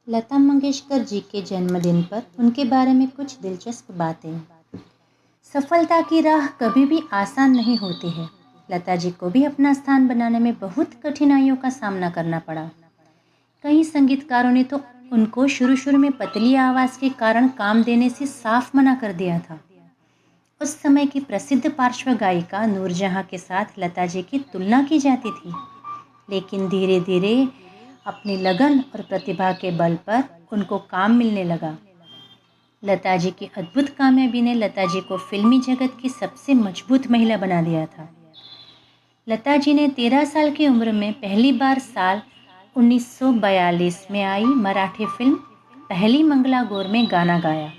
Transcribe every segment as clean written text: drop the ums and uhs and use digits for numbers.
लता मंगेशकर जी के जन्मदिन पर उनके बारे में कुछ दिलचस्प बातें। सफलता की राह कभी भी आसान नहीं होती है। लता जी को भी अपना स्थान बनाने में बहुत कठिनाइयों का सामना करना पड़ा। कई संगीतकारों ने तो उनको शुरू में पतली आवाज़ के कारण काम देने से साफ मना कर दिया था। उस समय की प्रसिद्ध पार्श्व गायिका नूरजहां के साथ लता जी की तुलना की जाती थी, लेकिन धीरे धीरे अपनी लगन और प्रतिभा के बल पर उनको काम मिलने लगा। लता जी की अद्भुत कामयाबी ने लता जी को फिल्मी जगत की सबसे मजबूत महिला बना दिया था। लता जी ने 13 साल की उम्र में पहली बार साल 1942 में आई मराठी फिल्म पहली मंगला गौर में गाना गाया।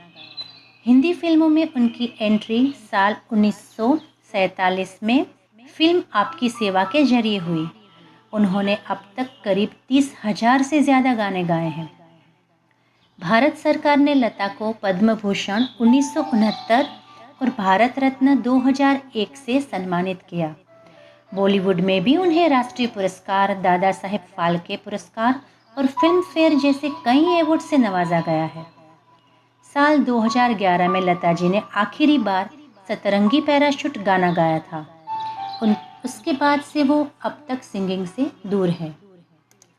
हिंदी फिल्मों में उनकी एंट्री साल 1947 में फिल्म आपकी सेवा के जरिए हुई। उन्होंने अब तक करीब 30,000 से ज़्यादा गाने गाए हैं। भारत सरकार ने लता को पद्म भूषण 1969 और भारत रत्न 2001 से सम्मानित किया। बॉलीवुड में भी उन्हें राष्ट्रीय पुरस्कार, दादा साहेब फाल्के पुरस्कार और फिल्म फेयर जैसे कई अवार्ड से नवाजा गया है। साल 2011 में लता जी ने आखिरी बार सतरंगी पैराशूट गाना गाया था। उसके बाद से वो अब तक सिंगिंग से दूर है।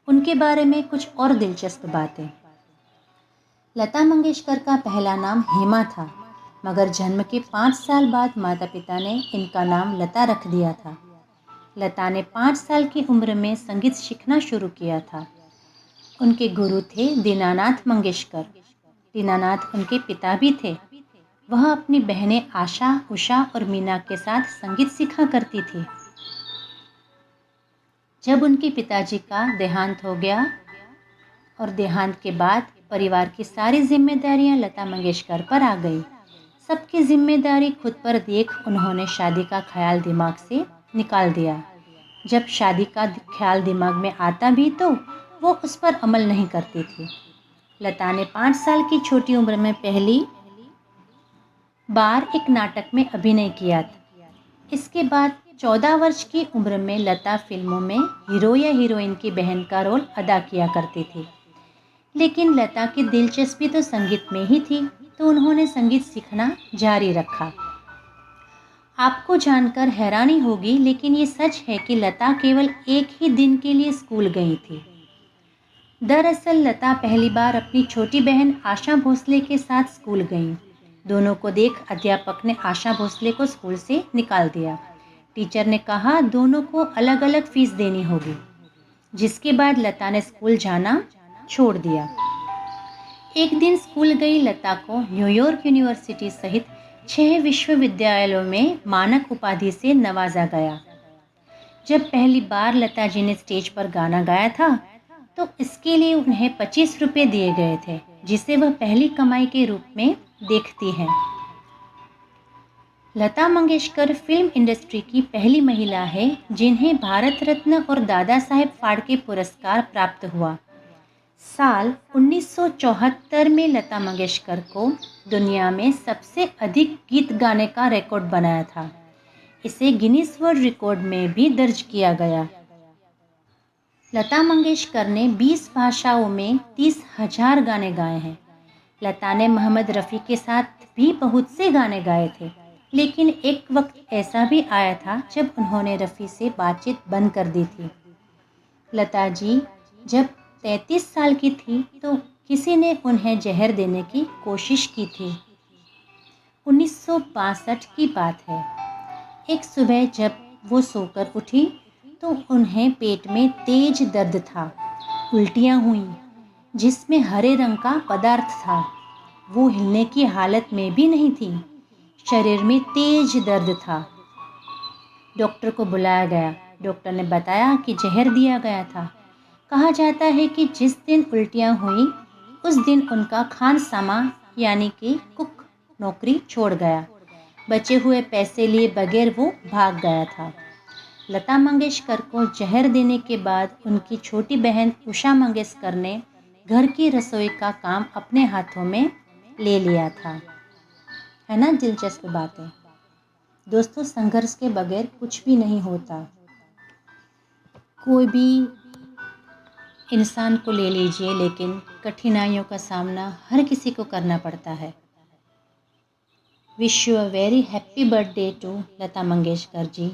उनके बारे में कुछ और दिलचस्प बातें। लता मंगेशकर का पहला नाम हेमा था, मगर जन्म के 5 साल बाद माता पिता ने इनका नाम लता रख दिया था। लता ने 5 साल की उम्र में संगीत सीखना शुरू किया था। उनके गुरु थे दीनानाथ मंगेशकर। दीनानाथ उनके पिता भी थे। वह अपनी बहनें आशा, उषा और मीना के साथ संगीत सीखा करती थी। जब उनके पिताजी का देहांत हो गया और देहांत के बाद परिवार की सारी जिम्मेदारियां लता मंगेशकर पर आ गई। सबकी जिम्मेदारी खुद पर देख उन्होंने शादी का ख्याल दिमाग से निकाल दिया। जब शादी का ख्याल दिमाग में आता भी तो वो उस पर अमल नहीं करती थी। लता ने 5 साल की छोटी उम्र में पहली बार एक नाटक में अभिनय किया था। इसके बाद 14 वर्ष की उम्र में लता फिल्मों में हीरो या हीरोइन की बहन का रोल अदा किया करती थी। लेकिन लता की दिलचस्पी तो संगीत में ही थी, तो उन्होंने संगीत सीखना जारी रखा। आपको जानकर हैरानी होगी, लेकिन ये सच है कि लता केवल एक ही दिन के लिए स्कूल गई थी। दरअसल लता पहली बार अपनी छोटी बहन आशा भोसले के साथ स्कूल गई। दोनों को देख अध्यापक ने आशा भोसले को स्कूल से निकाल दिया। टीचर ने कहा दोनों को अलग अलग फीस देनी होगी, जिसके बाद लता ने स्कूल जाना छोड़ दिया। एक दिन स्कूल गई लता को न्यूयॉर्क यूनिवर्सिटी सहित 6 विश्वविद्यालयों में मानक उपाधि से नवाजा गया। जब पहली बार लता जी ने स्टेज पर गाना गाया था तो इसके लिए उन्हें 25 रुपये दिए गए थे, जिसे वह पहली कमाई के रूप में देखती हैं। लता मंगेशकर फिल्म इंडस्ट्री की पहली महिला है जिन्हें भारत रत्न और दादा साहेब फाल्के पुरस्कार प्राप्त हुआ। साल 1974 में लता मंगेशकर को दुनिया में सबसे अधिक गीत गाने का रिकॉर्ड बनाया था। इसे गिनीज वर्ल्ड रिकॉर्ड में भी दर्ज किया गया। लता मंगेशकर ने 20 भाषाओं में 30,000 गाने गाए हैं। लता ने मोहम्मद रफ़ी के साथ भी बहुत से गाने गाए थे, लेकिन एक वक्त ऐसा भी आया था जब उन्होंने रफ़ी से बातचीत बंद कर दी थी। लता जी जब 33 साल की थी तो किसी ने उन्हें जहर देने की कोशिश की थी। 1962 की बात है। एक सुबह जब वो सोकर उठी तो उन्हें पेट में तेज दर्द था। उल्टियाँ हुईं, जिसमें हरे रंग का पदार्थ था। वो हिलने की हालत में भी नहीं थी। शरीर में तेज दर्द था। डॉक्टर को बुलाया गया। डॉक्टर ने बताया कि जहर दिया गया था। कहा जाता है कि जिस दिन उल्टियाँ हुई उस दिन उनका खानसामा यानी कि कुक नौकरी छोड़ गया। बचे हुए पैसे लिए बगैर वो भाग गया था। लता मंगेशकर को जहर देने के बाद उनकी छोटी बहन उषा मंगेशकर ने घर की रसोई का काम अपने हाथों में ले लिया था। है ना दिलचस्प बातें। दोस्तों, संघर्ष के बगैर कुछ भी नहीं होता। कोई भी इंसान को ले लीजिए, लेकिन कठिनाइयों का सामना हर किसी को करना पड़ता है। Wish you a very happy birthday to Lata Mangeshkar ji.